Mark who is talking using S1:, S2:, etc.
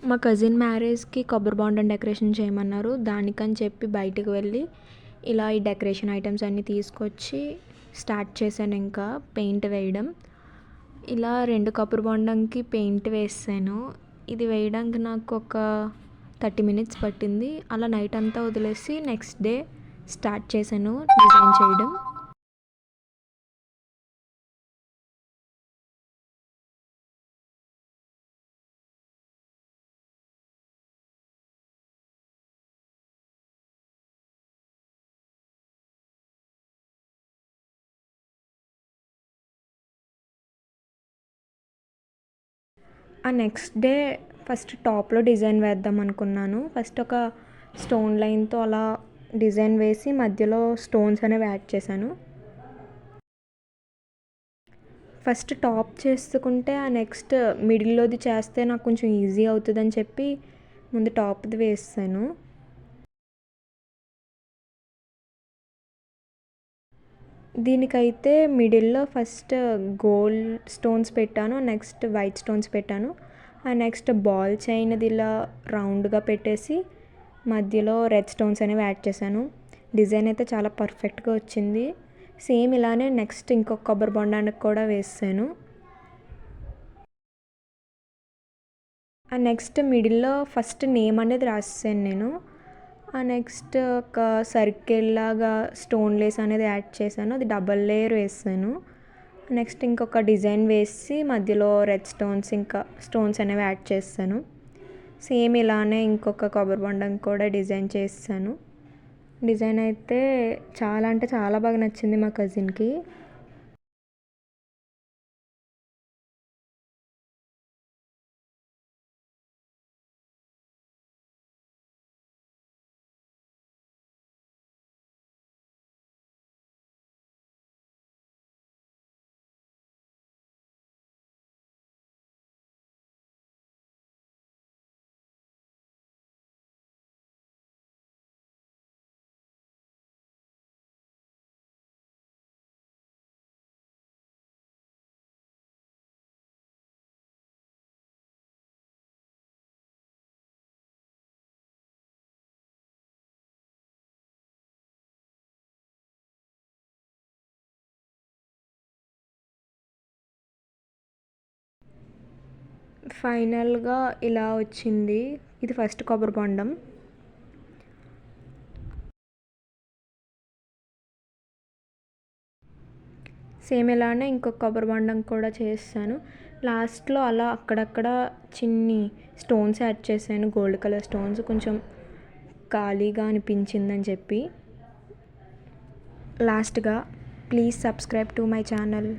S1: మా కజిన్ మ్యారేజ్కి కొబ్బరి బొండం డెకరేషన్ చేయమన్నారు. దానికని చెప్పి బయటకు వెళ్ళి ఇలా ఈ డెకరేషన్ ఐటమ్స్ అన్నీ తీసుకొచ్చి స్టార్ట్ చేశాను. ఇంకా పెయింట్ వేయడం, ఇలా 2 కొబ్బరి బొండంకి పెయింట్ వేసాను. ఇది వేయడానికి నాకు ఒక 30 మినిట్స్ పట్టింది. అలా నైట్ అంతా వదిలేసి నెక్స్ట్ డే స్టార్ట్ చేశాను డిజైన్ చేయడం. ఆ నెక్స్ట్ డే ఫస్ట్ టాప్లో డిజైన్ వేద్దాం అనుకున్నాను. ఫస్ట్ ఒక స్టోన్ లైన్తో అలా డిజైన్ వేసి మధ్యలో స్టోన్స్ అనేవి యాడ్ చేశాను. ఫస్ట్ టాప్ చేసుకుంటే ఆ నెక్స్ట్ మిడిల్లోది చేస్తే నాకు కొంచెం ఈజీ అవుతుందని చెప్పి ముందు టాప్ది వేసాను. దీనికైతే మిడిల్లో ఫస్ట్ గోల్డ్ స్టోన్స్ పెట్టాను, నెక్స్ట్ వైట్ స్టోన్స్ పెట్టాను. ఆ నెక్స్ట్ బాల్ చైన్ది ఇలా రౌండ్గా పెట్టేసి మధ్యలో రెడ్ స్టోన్స్ అనేవి యాడ్ చేశాను. డిజైన్ అయితే చాలా పర్ఫెక్ట్గా వచ్చింది. సేమ్ ఇలానే నెక్స్ట్ ఇంకొక కొబ్బరి బొండానికి కూడా వేసాను. ఆ నెక్స్ట్ మిడిల్లో ఫస్ట్ నేమ్ అనేది రాసాను నేను. ఆ నెక్స్ట్ ఒక సర్కిల్ లాగా స్టోన్ లేస్ అనేది యాడ్ చేశాను. అది డబల్ లేయర్ వేసాను. నెక్స్ట్ ఇంకొక డిజైన్ వేసి మధ్యలో రెడ్ స్టోన్స్ ఇంకా స్టోన్స్ అనేవి యాడ్ చేస్తాను. సేమ్ ఇలానే ఇంకొక కొబ్బరి బొండం కూడా డిజైన్ చేసాను. డిజైన్ అయితే చాలా అంటే చాలా బాగా నచ్చింది మా కజిన్కి. ఫైనల్గా ఇలా వచ్చింది. ఇది ఫస్ట్ కొబ్బరి బొండం. సేమ్ ఇలానే ఇంకొక కొబ్బరి బొండం కూడా చేస్తాను. లాస్ట్లో అలా అక్కడక్కడ చిన్ని స్టోన్స్ యాడ్ చేశాను, గోల్డ్ కలర్ స్టోన్స్, కొంచెం ఖాళీగా అనిపించిందని చెప్పి. లాస్ట్గా please subscribe to my channel.